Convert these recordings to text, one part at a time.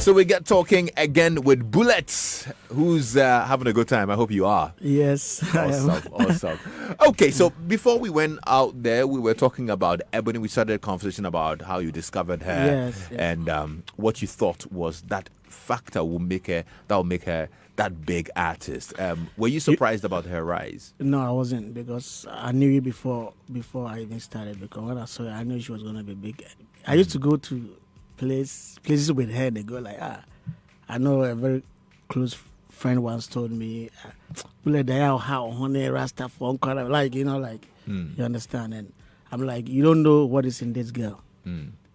So we get talking again with Bullet, who's having a good time. I hope you are. Yes, Awesome. Okay, so before we went out there, we were talking about Ebony. We started a conversation about how you discovered her and what you thought was that factor will make her that big artist. Were you surprised about her rise? No, I wasn't, because I knew you before I even started. Because when I saw her, I knew she was gonna be big. I used to go to places with her. They go like, I know a very close friend once told me, how honey rasta for like you understand. And I'm like, you don't know what is in this girl.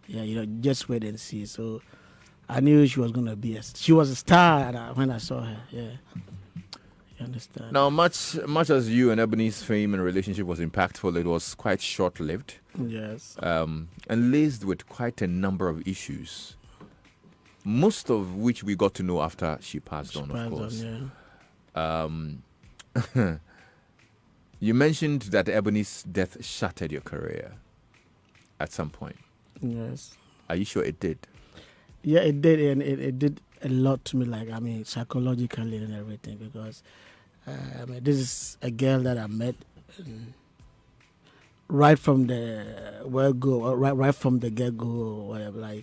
Yeah, just wait and see. So I knew she was gonna be she was a star when I saw her. Yeah, you understand. Now, much as you and Ebony's fame and relationship was impactful, it was quite short-lived. Yes. And laced with quite a number of issues, most of which we got to know after she passed on, of course. You mentioned that Ebony's death shattered your career at some point. Yes. Are you sure it did? Yeah, it did, and it did a lot to me, psychologically and everything, because this is a girl that I met right from the word-go, right from the get-go, or whatever.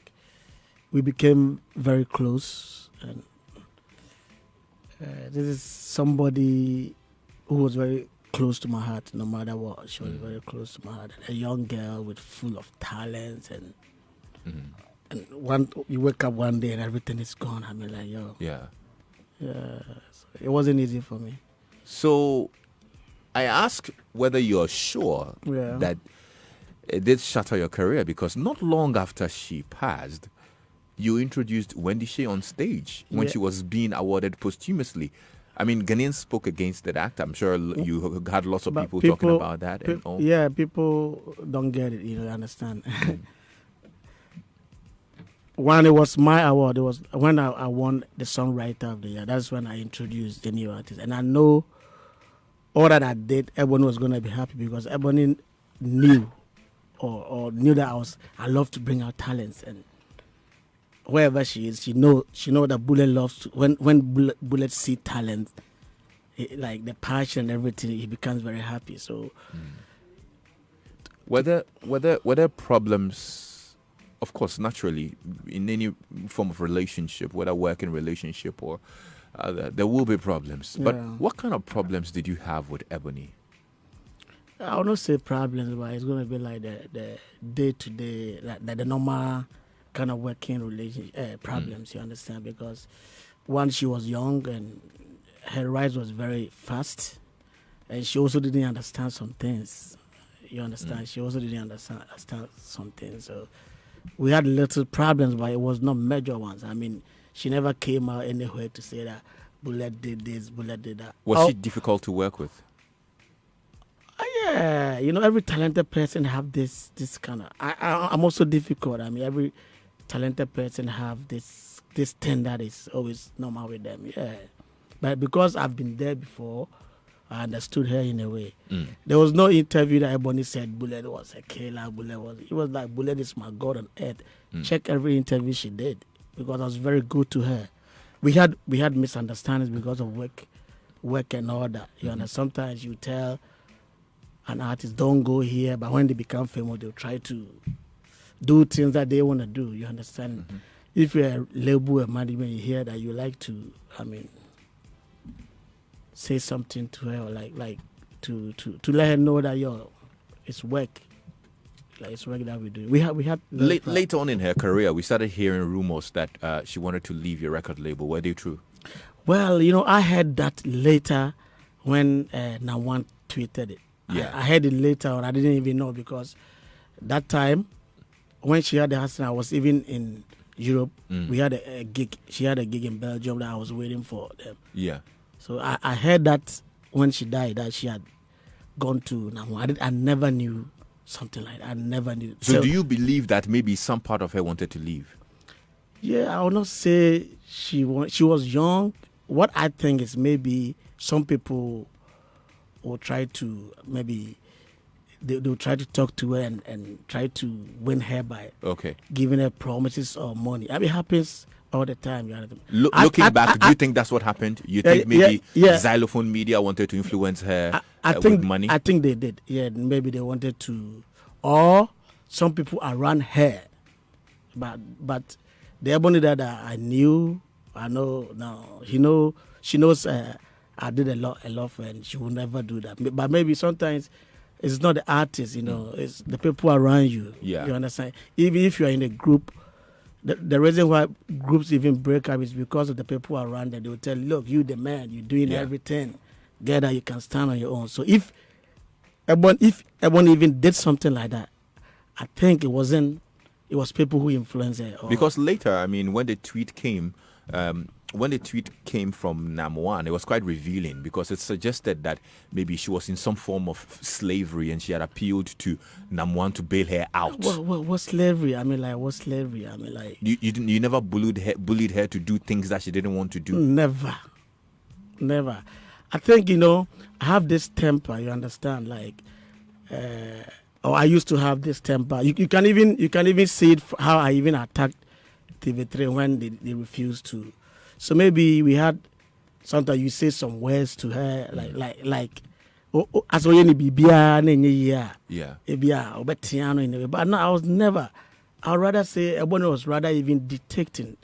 We became very close, and this is somebody who was very close to my heart, no matter what. She was very close to my heart. A young girl with full of talent, and you wake up one day and everything is gone. I mean, yeah. So it wasn't easy for me. So I ask whether you're sure that it did shatter your career, because not long after she passed, you introduced Wendy Shay on stage when she was being awarded posthumously. I mean, Ghanaians spoke against that act. I'm sure you had lots of people talking about that. And all. Yeah, people don't get it. You understand. When it was my award, it was when I won the Songwriter of the Year. That's when I introduced the new artist. And I know all that I did, Ebony was going to be happy, because Ebony knew or knew that I love to bring out talents. And wherever she is, she know that Bullet loves to, when Bullet see talent, like the passion and everything, he becomes very happy. So were there problems? Of course, naturally, in any form of relationship, whether working relationship or there will be problems. But what kind of problems did you have with Ebony? I will not say problems, but it's going to be like the day-to-day, like the normal kind of working relationship problems, you understand? Because once she was young and her rise was very fast, and she also didn't understand some things. You understand? She also didn't understand some things. So we had little problems, but it was not major ones. I mean, she never came out anywhere to say that Bullet did this, Bullet did that. Was she difficult to work with? Yeah, every talented person have this kind of. I'm also difficult. I mean, every talented person have this thing that is always normal with them. Yeah, but because I've been there before, I understood her in a way. There was no interview that Ebony said Bullet was a killer. It was like, Bullet is my God on earth. Check every interview she did, because I was very good to her. We had misunderstandings because of work and all that. You know, sometimes you tell an artist, don't go here, but when they become famous, they'll try to do things that they want to do. You understand? If you're a label or management, you hear that, you like to, say something to her, or like to let her know that it's work. Like, it's work that we do. We had later on in her career, we started hearing rumors that she wanted to leave your record label. Were they true? Well, I heard that later when Nawan tweeted it. Yeah, I heard it later, and I didn't even know, because that time when she had the accident, I was even in Europe. We had a gig. She had a gig in Belgium that I was waiting for them. Yeah. So I heard that when she died, that she had gone to Namu. I never knew something like that. I never knew. So do you believe that maybe some part of her wanted to leave? Yeah, I would not say she was young. What I think is maybe some people will try to they'll try to talk to her and try to win her by giving her promises or money. I mean, it happens all the time. You understand? Looking back, do you think that's what happened? You think maybe xylophone media wanted to influence her with money? I think they did. Yeah, maybe they wanted to, or some people around her. But the Ebony that I knew, I know now. She knows. I did a lot for her, and she will never do that. But maybe sometimes it's not the artist, it's the people around you. Yeah. You understand? Even if you are in a group, the reason why groups even break up is because of the people around them. They will tell you, look, you the man, you're doing everything. Get that you can stand on your own. So if Ebony even did something like that, I think it was people who influenced her. Because later, I mean, when the tweet came from Nam1, it was quite revealing because it suggested that maybe she was in some form of slavery and she had appealed to Nam1 to bail her out. What slavery? I mean, like, what slavery? I mean, like... You never bullied her to do things that she didn't want to do? Never. I think, I have this temper, you understand? Like, I used to have this temper. You can even see it how I even attacked TV3 when they refused to. So maybe we had sometimes you say some words to her like as only bibia na nye yeah ebia obetiano in a way. But no, I was never. I'd rather say Ebony was rather even dictating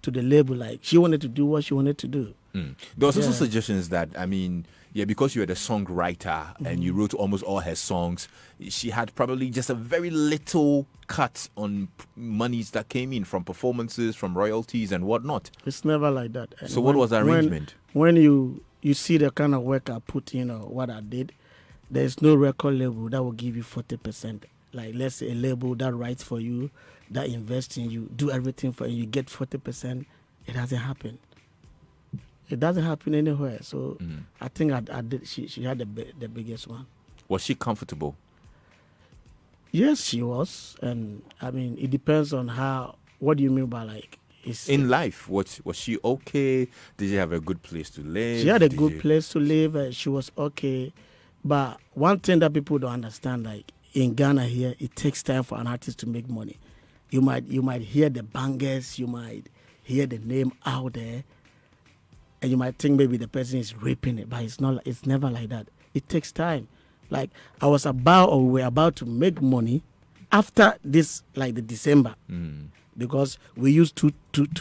to the label, like she wanted to do what she wanted to do. There was also suggestions that, I mean, because you were the songwriter and you wrote almost all her songs, she had probably just a very little cut on monies that came in from performances, from royalties and whatnot. It's never like that. And so what was the arrangement? When you see the kind of work I put in or what I did, there's no record label that will give you 40%. Like, let's say a label that writes for you, that invests in you, do everything for you, you get 40%. It doesn't happen. It doesn't happen anywhere. So I think I did. She had the biggest one. Was she comfortable? Yes, she was. And I mean, it depends on how. What do you mean by like? In life, was she okay? Did she have a good place to live? She had a good place to live. She was okay. But one thing that people don't understand, like in Ghana here, it takes time for an artist to make money. You might hear the bangers, you might hear the name out there, and you might think maybe the person is raping it, but it's not. It's never like that. It takes time. Like we were about to make money after this, like the December, because we used two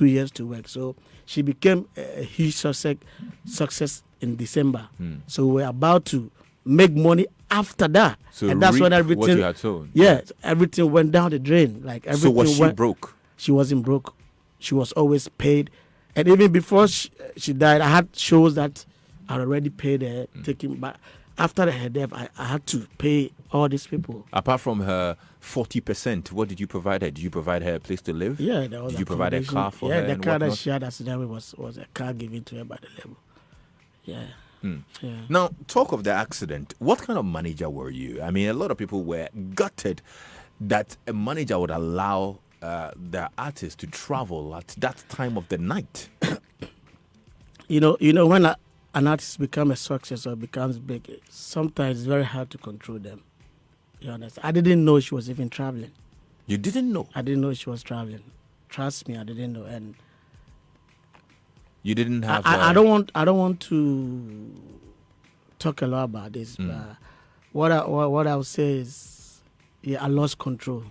years to work. So she became a huge success in December. So we were about to make money after that, so and that's when everything. What you had sold. Yeah, everything went down the drain. Like everything. So was she broke? She wasn't broke. She was always paid. And even before she died, I had shows that I already paid her, taking back. After her death, I had to pay all these people. Apart from her 40%, what did you provide her? Did you provide her a place to live? Yeah, there was. Did you provide a car for her? Yeah, the car that she had accidentally was a car given to her by the label. Yeah. Yeah. Now, talk of the accident. What kind of manager were you? I mean, a lot of people were gutted that a manager would allow their artist to travel at that time of the night. You know when an artist becomes a success or becomes big, sometimes it's very hard to control them. You understand? I didn't know she was even traveling. You didn't know? I didn't know she was traveling. Trust me, I didn't know. And you didn't have. I don't want to talk a lot about this, but what I would say is, I lost control.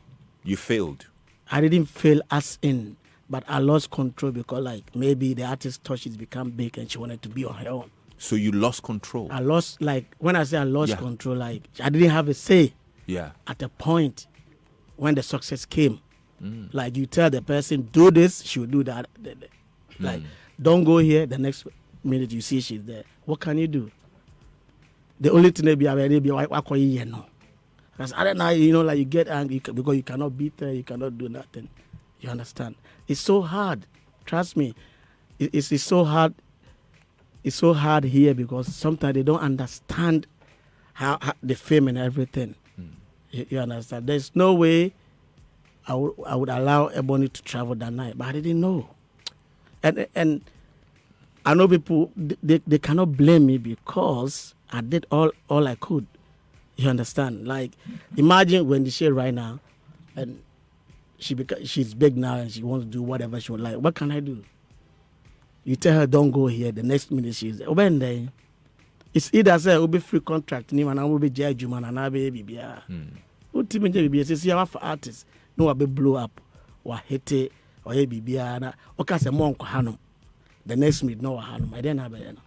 You failed. I didn't fail as in, but I lost control because, like, maybe the artist thought she's become big and she wanted to be on her own. So you lost control. I lost, like, when I say I lost control, like, I didn't have a say. Yeah. At the point when the success came, like, you tell the person do this, she will do that. Like, don't go here. The next minute you see she's there. What can you do? The only thing they be because I don't know, like you get angry because you cannot beat her, you cannot do nothing. You understand? It's so hard. Trust me. It's so hard. It's so hard here because sometimes they don't understand how the fame and everything. You understand? There's no way I would allow Ebony to travel that night, but I didn't know. And I know people, they cannot blame me because I did all I could. You understand? Like, imagine Wendy Shay right now, and she's big now and she wants to do whatever she would like. What can I do? You tell her don't go here. The next minute she's there. It's either say will be free contract. Ni man will be judgment and I be bibia. Ultimately bibia say I'm for artists. No, I be blow up or hit it or bibia na. Okay, say monk hanum. The next minute no hanum. I didn't have it.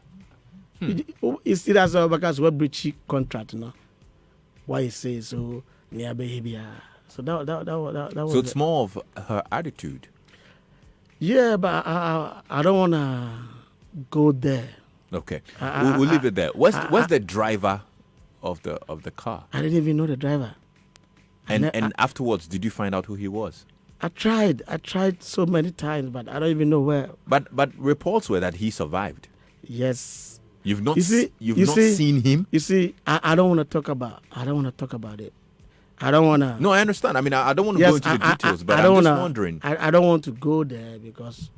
It's either say because we breach contract no. Why you say so? Near bibia. So that was. So it's more of her attitude. Yeah, but I don't want to go there. Okay, we'll leave it there. What's the driver of the car? I didn't even know the driver. And afterwards, did you find out who he was? I tried so many times, but I don't even know where. But reports were that he survived. Yes. You've not seen him. You see, I don't want to talk about. I don't want to talk about it. I don't want to. No, I understand. I mean, I don't want to go into the details, but I'm just wondering. I don't want to go there because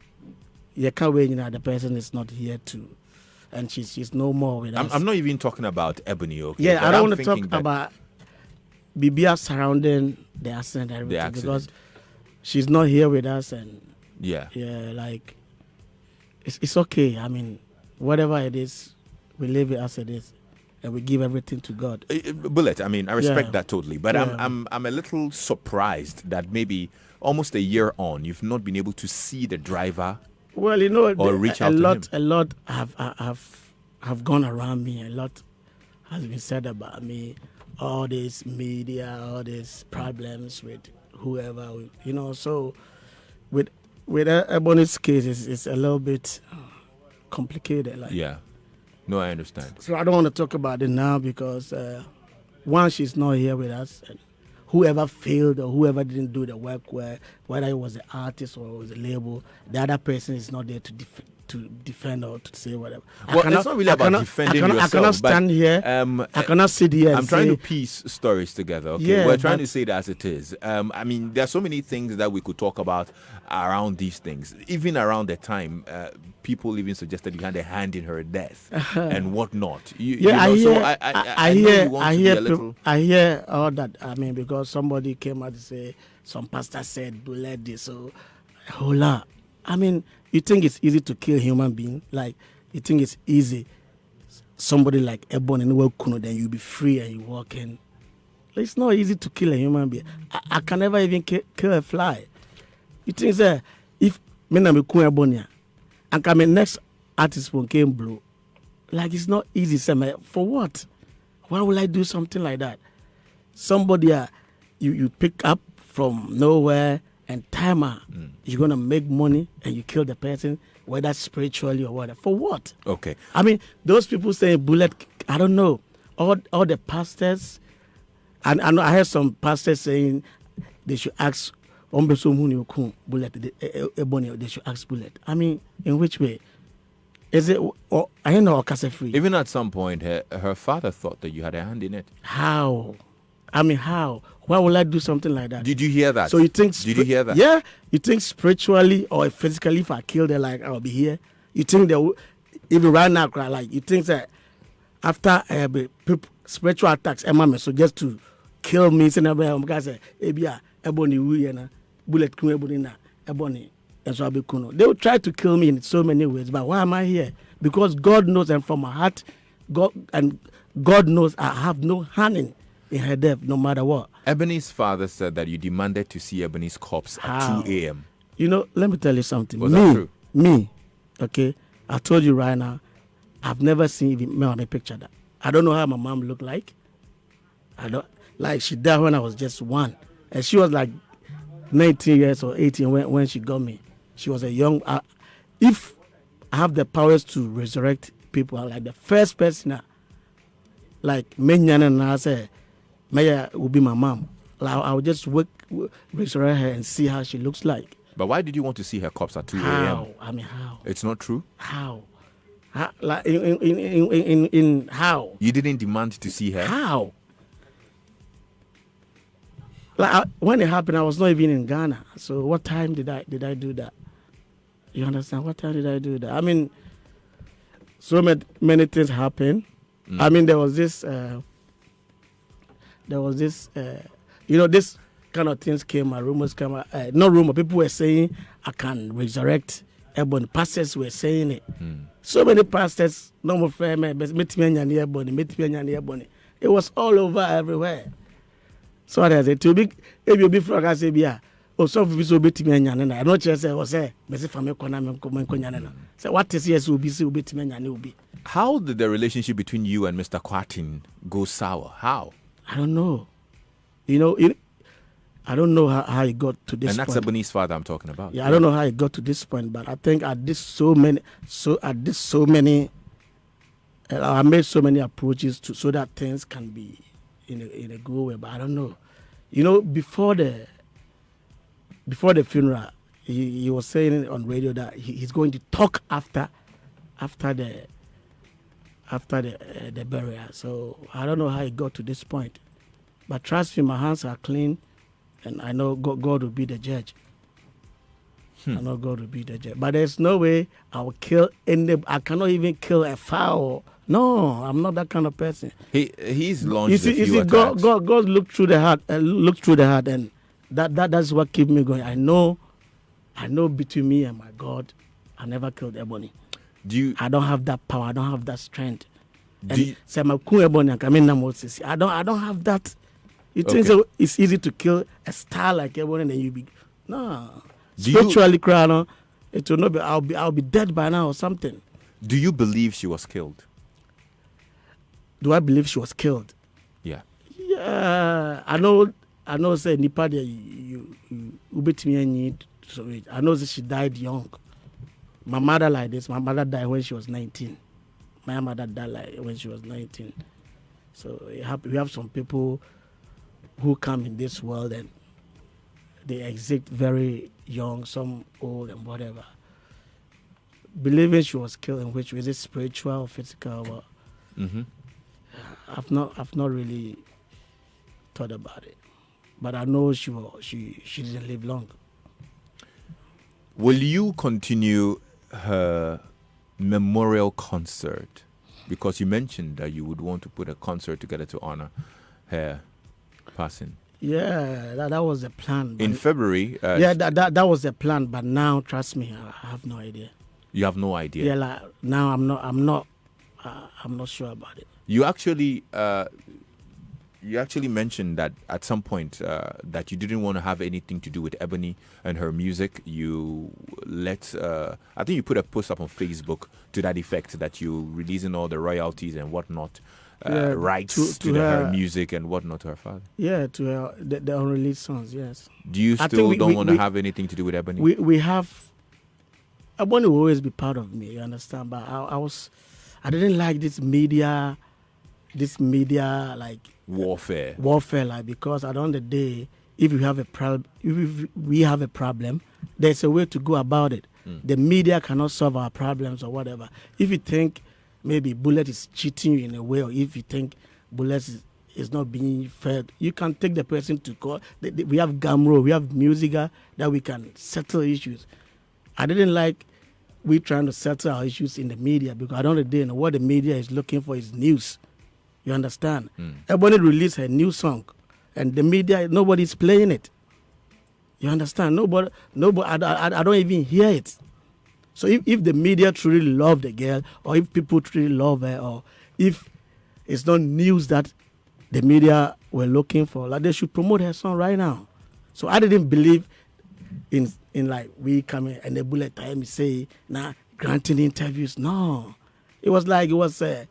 you can't wait. The person is not here too, and she's no more with us. I'm not even talking about Ebony. Okay. Yeah, I don't want to talk about Bibia surrounding the accident and everything because she's not here with us, and like it's okay. I mean, whatever it is, we leave it as it is. And we give everything to God. Bullet, I mean, I respect that totally, but I'm a little surprised that maybe almost a year on, you've not been able to see the driver. Well, or reach out to him. A lot have gone around me. A lot has been said about me. All this media, all these problems with whoever, So with Ebony's case, it's a little bit complicated. No, I understand. So I don't want to talk about it now because one, she's not here with us. And whoever failed or whoever didn't do the work, whether it was the artist or it was the label, the other person is not there to defend or to say whatever. Well, it's not really about defending yourself. I cannot stand here. I cannot sit here. I'm trying to piece stories together. Okay, yeah, we're trying to say it as it is. I mean, there are so many things that we could talk about around these things. Even around the time, people even suggested you had a hand in her death and whatnot. I hear all that. I mean, because somebody came out to say some pastor said Bullet this, so hola. I mean, you think it's easy to kill a human being? Like, you think it's easy? Somebody like Ebony and Kuno, then you be free and you walk in. It's not easy to kill a human being. I can never even kill a fly. You think that if me na me kun Ebony, and come next artist will came blue, like it's not easy. For what? Why would I do something like that? Somebody you pick up from nowhere. And timer, you're gonna make money and you kill the person, whether spiritually or whatever. For what? Okay. I mean, those people saying Bullet, I don't know. All the pastors, and I heard some pastors saying they should ask Bullet, they should ask Bullet. I mean, in which way? Is it? I don't know. Free. Even at some point, her father thought that you had a hand in it. How? I mean, how? Why would I do something like that? Did you hear that? So you think? Did you hear that? Yeah. You think spiritually or physically, if I kill them, like I'll be here. You think they will, even right now, like you think that after spiritual attacks, so just to kill me, say because Ebony Bullet Ebony, and so I'll be Kuno. They will try to kill me in so many ways, but why am I here? Because God knows, and from my heart, God knows I have no hand in her death, no matter what. Ebony's father said that you demanded to see Ebony's corpse at 2 a.m. Let me tell you something. Was that true? Me, okay? I told you right now, I've never seen even a picture that. I don't know how my mom looked like. She died when I was just 1. And she was like 19 years or 18 when she got me. She was a young... if I have the powers to resurrect people, like the first person, like Menyan and I say, Maya will be my mom. I would just resurrect her and see how she looks like. But why did you want to see her corpse at 2 a.m.? How? I mean, how? It's not true? How? Like in how? You didn't demand to see her? How? Like when it happened, I was not even in Ghana. So what time did I do that? You understand? What time did I do that? I mean, so many things happened. I mean, there was this, this kind of things came, rumors came, no rumor. People were saying I can resurrect Ebony. Pastors were saying it. So many pastors, no more friend, meet me and Ebony. It was all over everywhere. So I said, to be, if you be frog, I say, yeah. Oh, so if you be me and Yanana, I don't just say, Messi from your corner, so what is yes will be to me and you be. How did the relationship between you and Mr. Kwartin go sour? How? I don't know. I don't know how he got to this point. And that's Ebony's father I'm talking about. Yeah, I don't know how he got to this point, but I think I made so many approaches so that things can be in a good way, but I don't know. Before the funeral, he was saying on radio that he's going to talk after the burial. So I don't know how he got to this point, but trust me, my hands are clean, and I know God will be the judge. I know God will be the judge, but there's no way I will kill I cannot even kill a fowl. No, I'm not that kind of person. He's launched you see, God looked through the heart, and that's what keeps me going. I know between me and my God, I never killed Ebony. I don't have that power. I don't have that strength. I don't have that. You think so? It's easy to kill a star like Ebony, and then you be spiritually crying. It will not be. I'll be dead by now or something. Do you believe she was killed? Do I believe she was killed? Yeah. Yeah, I know. Say nipa de you ubetimi anyi. So I know that she died young. My mother like this. My mother died when she was 19. My mother died when she was 19. So we have some people who come in this world and they exit very young, some old and whatever. Believing she was killed, in which way, is it spiritual or physical? I've not really thought about it, but I know she didn't live long. Will you continue her memorial concert? Because you mentioned that you would want to put a concert together to honor her passing. Yeah, that was the plan. In February. That was the plan. But now, trust me, I have no idea. You have no idea. Yeah, now I'm not sure about it. You actually mentioned that at some point that you didn't want to have anything to do with Ebony and her music. You I think you put a post up on Facebook to that effect, that you're releasing all the royalties and whatnot, rights to her music and whatnot to her father. Yeah, to her, the unreleased songs, yes. Do you still don't want to have anything to do with Ebony? We have... Ebony will always be part of me, you understand? But I didn't like this media like warfare, like, because at the end of the day, if we have a problem, there's a way to go about it. The media cannot solve our problems or whatever. If you think maybe Bullet is cheating you in a way, or if you think Bullet is not being fed, you can take the person to court. We have Gamro, we have Musica that we can settle issues. I didn't like we trying to settle our issues in the media, because at the end of the day, what the media is looking for is news. You understand? Ebony released her new song, and the media, nobody's playing it. You understand? Nobody. I don't even hear it. So if the media truly love the girl, or if people truly love her, or if it's not news that the media were looking for, like, they should promote her song right now. So I didn't believe in like we come in and the Bullet time say granting interviews. No, it was I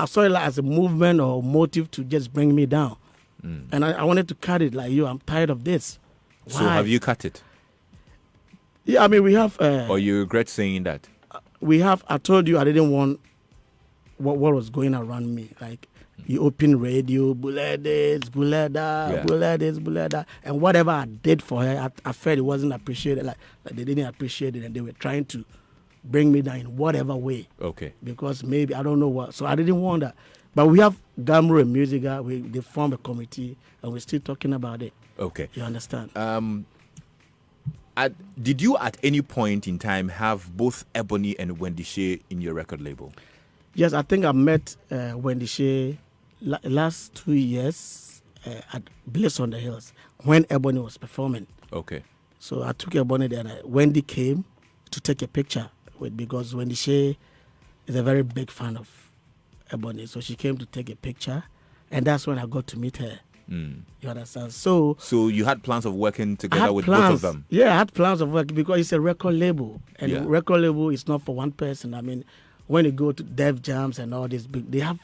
saw it like as a movement or motive to just bring me down. And I wanted to cut it like, I'm tired of this. Why? So have you cut it? Yeah, I mean, we have... or you regret saying that? We have... I told you I didn't want what was going around me. Like, you open radio, Bullet this, Bullet that, Bullet this, Bullet that. And whatever I did for her, I felt it wasn't appreciated. Like they didn't appreciate it, and they were trying to bring me down in whatever way. Okay. Because maybe, I don't know what. So I didn't want that. But we have Gamro and Musica. They form a committee, and we're still talking about it. Okay. You understand? Did you at any point in time have both Ebony and Wendy Shay in your record label? Yes, I think I met Wendy Shay last 2 years. at Bliss on the Hills when Ebony was performing. Okay. So I took Ebony there, and Wendy came to take a picture with, because Wendy Shay is a very big fan of Ebony. So she came to take a picture, and that's when I got to meet her. You understand? So you had plans of working together with both of them? Yeah, I had plans of working because it's a record label. And record label is not for one person. I mean, when you go to Def Jams and all this, they have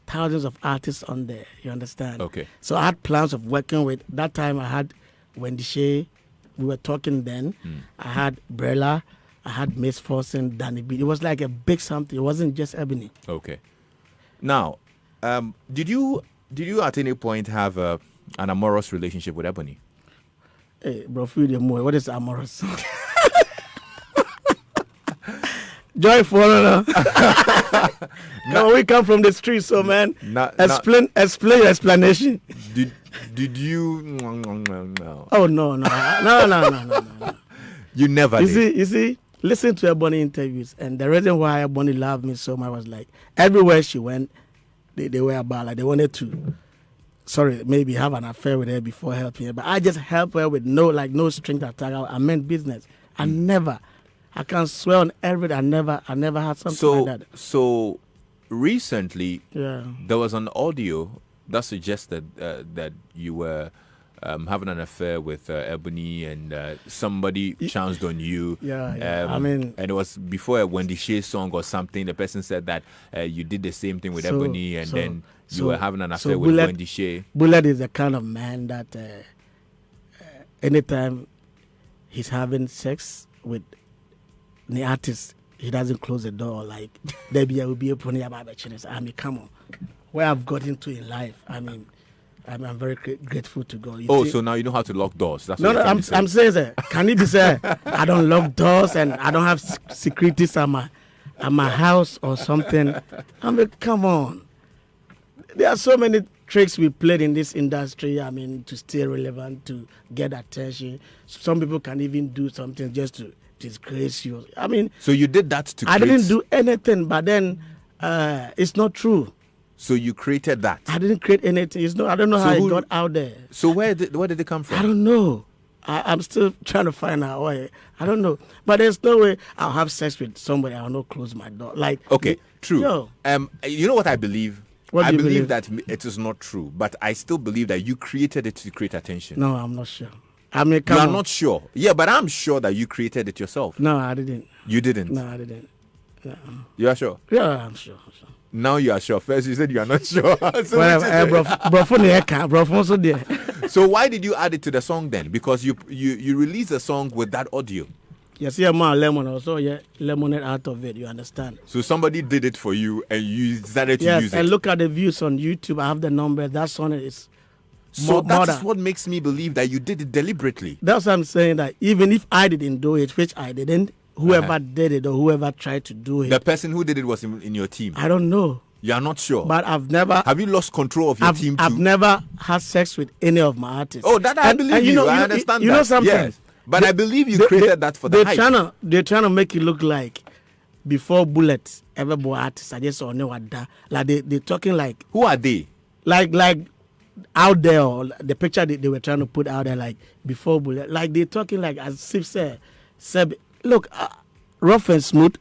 thousands of artists on there. You understand? Okay. So I had plans of working with, that time I had Wendy Shay. We were talking then. I had Brella. I had Miss Forsen, Danny B. It was like a big something. It wasn't just Ebony. Okay. Now, did you at any point have an amorous relationship with Ebony? Hey, bro, what is amorous? Joyful, no. No, we come from the streets, so man. Explain your explanation. Did you? No. Oh no. You never did. You see, listen to Ebony interviews, and the reason why Ebony loved me so much was like everywhere she went, they were about, like they wanted to, maybe have an affair with her before helping her. But I just helped her with no strings attached. I meant business. I can swear on everything. I never had something like that. So recently, there was an audio that suggested that you were having an affair with Ebony, and somebody chanced on you. And it was before a Wendy Shay song or something. The person said that you did the same thing with Ebony, and then you were having an affair with Wendy Shay. Bullet is the kind of man that anytime he's having sex with the artist, he doesn't close the door. Like, Debbie, I will be opening about the channels. I mean, come on. Where I've gotten to in life, I mean, I'm very grateful to God. So now you know how to lock doors. That's what I'm saying that. Can it be said I don't lock doors and I don't have securities at my house or something? I mean, come on. There are so many tricks we played in this industry, I mean, to stay relevant, to get attention. Some people can even do something just to disgrace you. I mean... So you did that to I didn't do anything, but then it's not true. So you created that? I didn't create anything. I don't know how it got out there. So where did it come from? I don't know. I'm still trying to find out why. I don't know. But there's no way I'll have sex with somebody. I'll not close my door. Okay, true. You know what I believe? I believe that it is not true, but I still believe that you created it to create attention. No, I'm not sure. I mean, you are not sure. Yeah, but I'm sure that you created it yourself. No, I didn't. You didn't? No, I didn't. No. You are sure? Yeah, I'm sure. Now you are sure. First you said you are not sure. So why did you add it to the song then? Because you released a song with that audio. Yes, yeah, man, lemon also, lemonade out of it, you understand? So somebody did it for you and you started to use it. Yes, and look at the views on YouTube. I have the number. That song is that's what makes me believe that you did it deliberately. That's what I'm saying, that even if I didn't do it, which I didn't, whoever did it or whoever tried to do it. The person who did it was in your team? I don't know. You are not sure? But I've never... Have you lost control of your team too? I've never had sex with any of my artists. Oh, that I believe you. I understand that. You know something? Yes. But I believe you created that for the hype. They're trying to make it look like before Bullet ever bought artists, I just saw no other. Like they're talking like... Who are they? Like out there, or the picture they were trying to put out there, like before Bullet. Like they're talking like as if Seb, look, Rough and Smooth,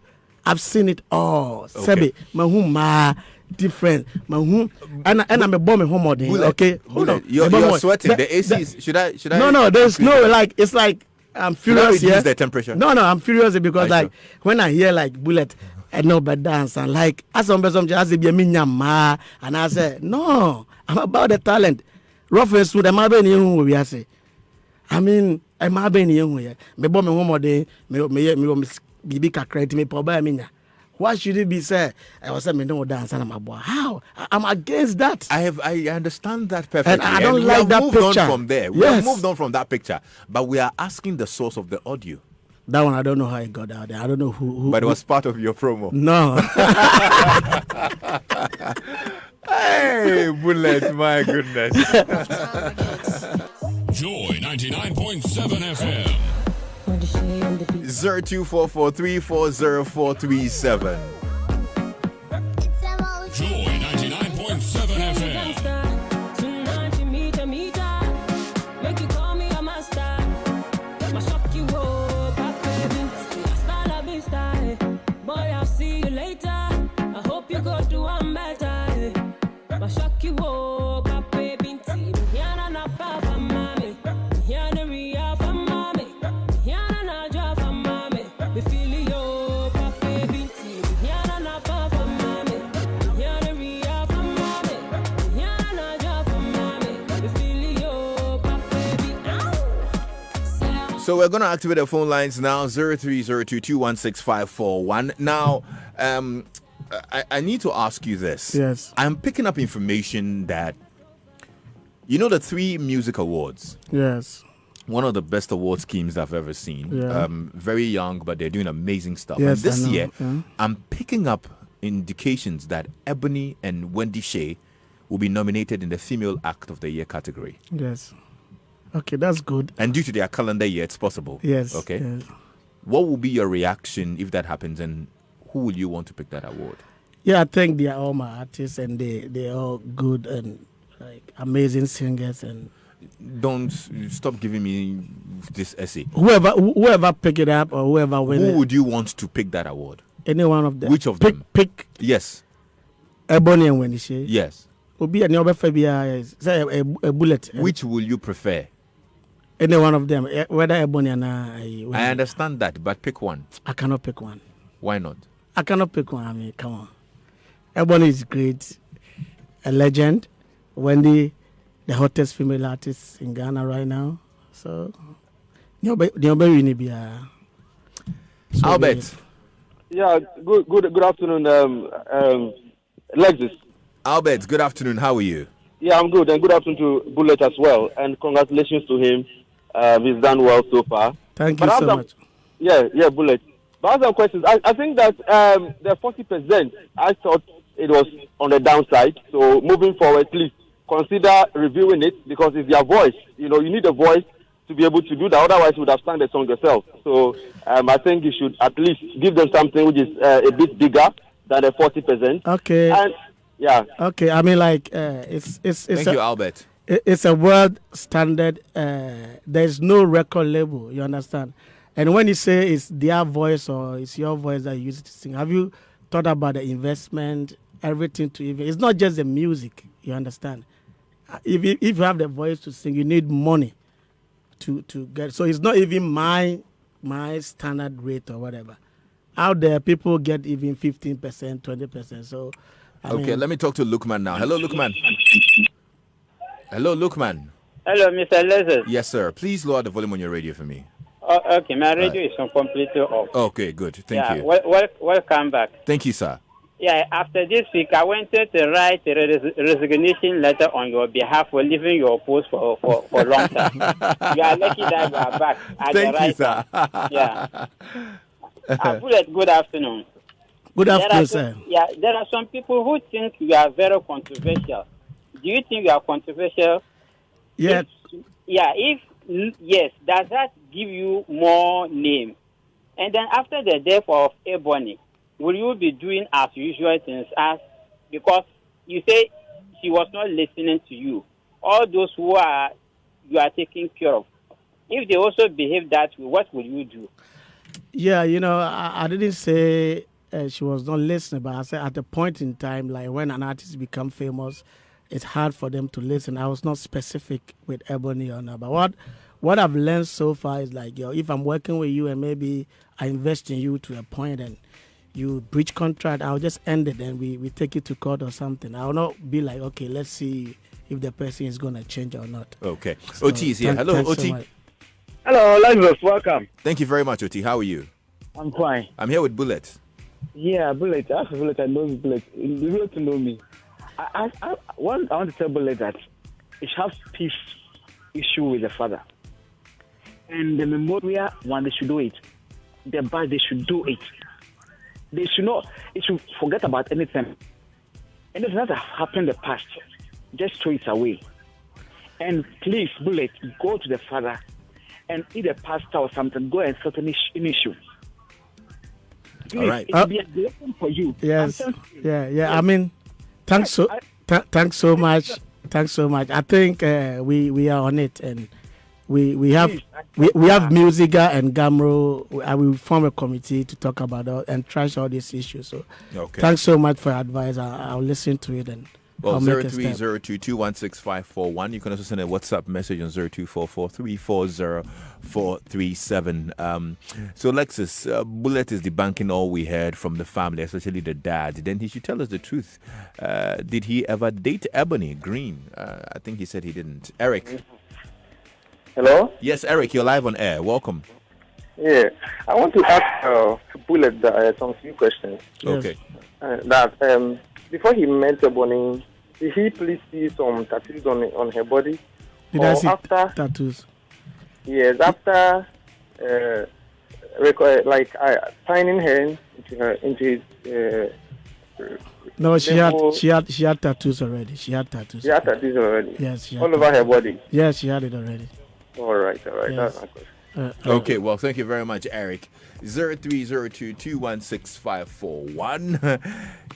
I've seen it all. Okay. Seb, mahuma different. And I'm a bomb home okay? Hold on. You're sweating. The AC is... Should I... No, there's no... Like, it's like... I'm furious. Should I reduce the temperature? No, I'm furious because when I hear like Bullet, I know but dance and like as some just be a minyama and I say, no, I'm about the talent. Rough and Smooth, I'm been young we are say. I mean, I'm been young we. Me bomb home day, me bibi kakra me poba minya. Why should it be said? I was saying, no dance and I'm a boy. How? I'm against that. I understand that perfectly. And I don't like that picture. We have moved on from there. We have moved on from that picture. But we are asking the source of the audio. That one, I don't know how it got out there. I don't know who. But it was part of your promo. No. Hey, Bullet, my goodness. Joy 99.7 FM. 0244340437. Joy 99.7 FM. So we're going to activate the phone lines now, 0302216541. Now, I need to ask you this. Yes. I'm picking up information that, you know, the 3 music awards. Yes. One of the best award schemes I've ever seen. Yeah. Very young, but they're doing amazing stuff. Yes, and this I know. year, Yeah. I'm picking up indications that Ebony and Wendy Shay will be nominated in the Female Act of the Year category. Yes. Okay, that's good. And due to their calendar year, it's possible. Yes. Okay. Yes. What will be your reaction if that happens, and who will you want to pick that award? Yeah, I think they are all my artists, and they're all good and like amazing singers. And Don't stop giving me this essay. whoever pick it up or whoever win Who it, would you want to pick that award? any one of them. Which of them? Pick Yes. Ebony and Wendy Shay. Yes. Obi and Yobe Fabia say a bullet. Which will you prefer? Any one of them, whether Ebony and I understand that, but pick one. I cannot pick one. Why not? I cannot pick one. I mean, come on. Ebony is great, a legend. Wendy, the hottest female artist in Ghana right now. So, Albert. Yeah, good afternoon, Lexus. Albert, good afternoon. How are you? Yeah, I'm good, and good afternoon to Bullet as well, and congratulations to him. He's done well so far. Thank you so much. Yeah, Bullet. But I have some questions. I think that the 40%, I thought it was on the downside. So moving forward, please consider reviewing it, because it's your voice. You know, you need a voice to be able to do that. Otherwise, you would have sung the song yourself. So I think you should at least give them something which is a bit bigger than the 40%. Okay. And yeah. Okay. I mean, like it's Thank you, Albert. It's a world standard. There's no record label. You understand? And when you say it's their voice or it's your voice that you use to sing, have you thought about the investment, everything to even? It's not just the music. You understand? If you have the voice to sing, you need money to get. So it's not even my standard rate or whatever. Out there, people get even 15%, 20%. So. I mean, let me talk to Lukman now. Hello, Lukman. Hello, Lukman. Hello, Mr. Lezers. Yes, sir. Please lower the volume on your radio for me. Oh, okay, my radio is completely off. Okay, good. Thank you. Welcome back. Thank you, sir. Yeah, after this week, I wanted to write a resignation letter on your behalf for leaving your post for a long time. You are lucky that you are back. Thank you, sir. Yeah. Bullet, good afternoon. Good afternoon, sir. Yeah, there are some people who think you are very controversial. Do you think you are controversial? Yeah. If yes, does that give you more name? And then after the death of Ebony, will you be doing as usual things because you say she was not listening to you? All those you are taking care of, if they also behave that way, what will you do? Yeah, I didn't say she was not listening, but I said at a point in time, like when an artist become famous, it's hard for them to listen. I was not specific with Ebony or not, but what I've learned so far is like, if I'm working with you and maybe I invest in you to a point and you breach contract, I'll just end it and we take it to court or something. I will not be like, okay, let's see if the person is going to change or not. Okay. So, OT is here. Hello, OT. So hello, Lazarus. Welcome. Thank you very much, OT. How are you? I'm fine. I'm here with Bullet. Yeah, Bullet. I have a Bullet. I know Bullet. You want to know me. I want to tell Bullet that he has peace issue with the father. And the memorial one, they should do it. The bad, they should do it. They should not. They should forget about anything. Anything that happened in the past, just throw it away. And please, Bullet, go to the father and either pastor or something. Go and settle an issue. Please, all right. It will be a blessing for you. Yes. Yeah. I mean, thanks so much. Thanks so much. I think we are on it, and we have Musiga and Gamro. I will form a committee to talk about and trash all these issues. So, okay. Thanks so much for your advice. I'll listen to it and Well, 0302216541. You can also send a WhatsApp message on 0244340437. So, Lexus, Bullet is debunking all we heard from the family, especially the dad. Then he should tell us the truth. Did he ever date Ebony Green? I think he said he didn't. Eric. Hello? Yes, Eric, you're live on air. Welcome. Yeah. I want to ask Bullet some few questions. Okay. Before he met Ebony, did he please see some tattoos on her body? Did I see tattoos? Yes, after signing her into his. No, she had tattoos already. She had tattoos. She had tattoos already. Yes, she had all over her body. Yes, she had it already. All right. Yes. That's my question. Okay, well, thank you very much, Eric. 0302216541.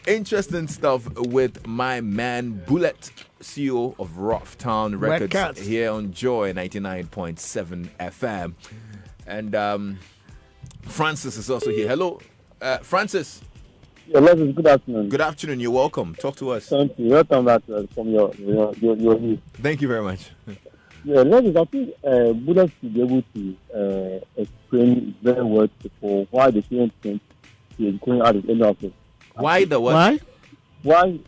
Interesting stuff with my man Bullet, CEO of Roughtown Records, here on Joy 99.7 FM. And Francis is also here. Hello, Francis. Yeah, Leslie, good afternoon. Good afternoon. You're welcome. Talk to us. Thank you. Welcome back from your news. Thank you very much. Yeah, Leslie, I think Bullet should be able to explain very well to people why they shouldn't think he is going out of any office. Why the what? Why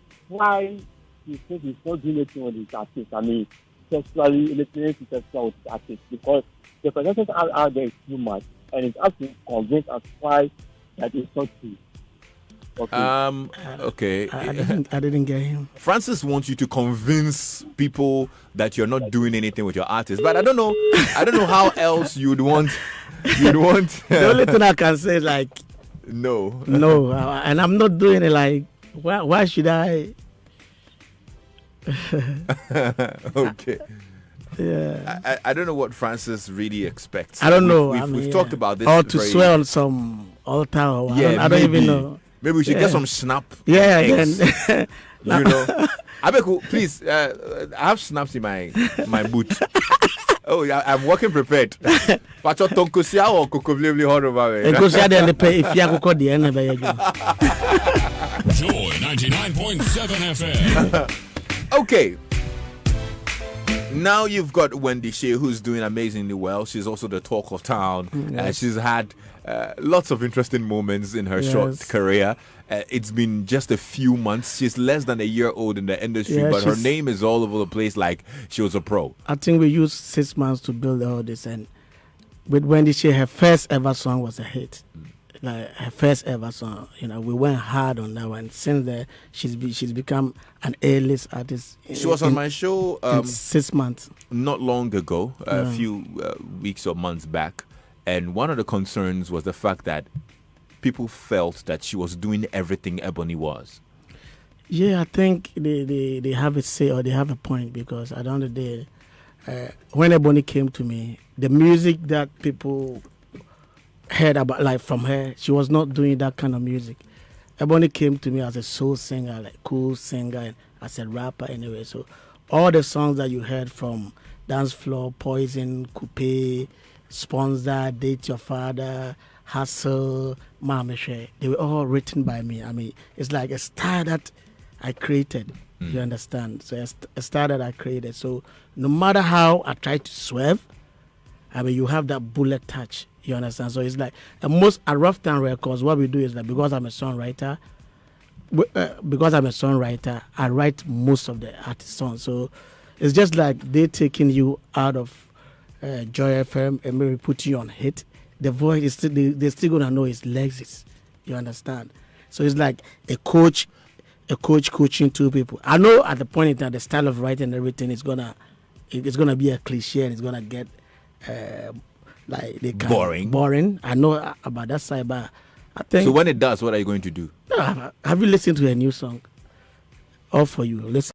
he says he's not doing anything with his artists? I mean, sexually, anything sexual with his artists, because the presentation out there is too much, and it's actually convinced as why that is not true. Okay. I didn't get him. Francis wants you to convince people that you're not doing anything with your artist, but I don't know how else you'd want. The only thing I can say is like no, and I'm not doing it. Like why should I? Okay. Yeah. I don't know what Francis really expects. I don't know. We've talked about this. Or to swear on some altar. Or I don't even know. Maybe we should get some snap. Yeah, eggs, you know. Abeku, please. I have snaps in my boot. Oh, yeah, I'm working prepared. Pacho tonkosia or kokovlevli horror. Enkosia de pay if ya koko de na be Joy 99.7 FM. Okay. Now you've got Wendy Shay, who's doing amazingly well. She's also the talk of town. Yes. She's had lots of interesting moments in her short career. It's been just a few months. She's less than a year old in the industry, but her name is all over the place like she was a pro. I think we used 6 months to build all this. And with Wendy Shay, her first ever song was a hit. Like her first ever song. You know, we went hard on that one. Since then, she's become an A-list artist. She was on my show in 6 months. Not long ago, a few weeks or months back. And one of the concerns was the fact that people felt that she was doing everything Ebony was. Yeah, I think they have a say or they have a point, because at the end of the day, when Ebony came to me, the music that people heard about, like from her, she was not doing that kind of music. Ebony came to me as a soul singer, like cool singer, and as a rapper anyway. So all the songs that you heard from Dance Floor, Poison, Coupe, Sponsor, Date Your Father, Hustle, Mama Shay, they were all written by me. I mean, it's like a style that I created. You understand? So a style that I created. So no matter how I try to swerve, I mean, you have that Bullet touch. You understand? So it's like at Roughtown Records, what we do is that because I'm a songwriter, I write most of the artist songs. So it's just like they taking you out of Joy FM and maybe put you on hit. The voice is still, they're still gonna know his legs. You understand? So it's like a coach coaching two people. I know at the point in time the style of writing and everything is gonna be a cliche and it's gonna get like they boring. I know about that side, but I think. So when it does, what are you going to do? Have you listened to a new song? All for you. Listen.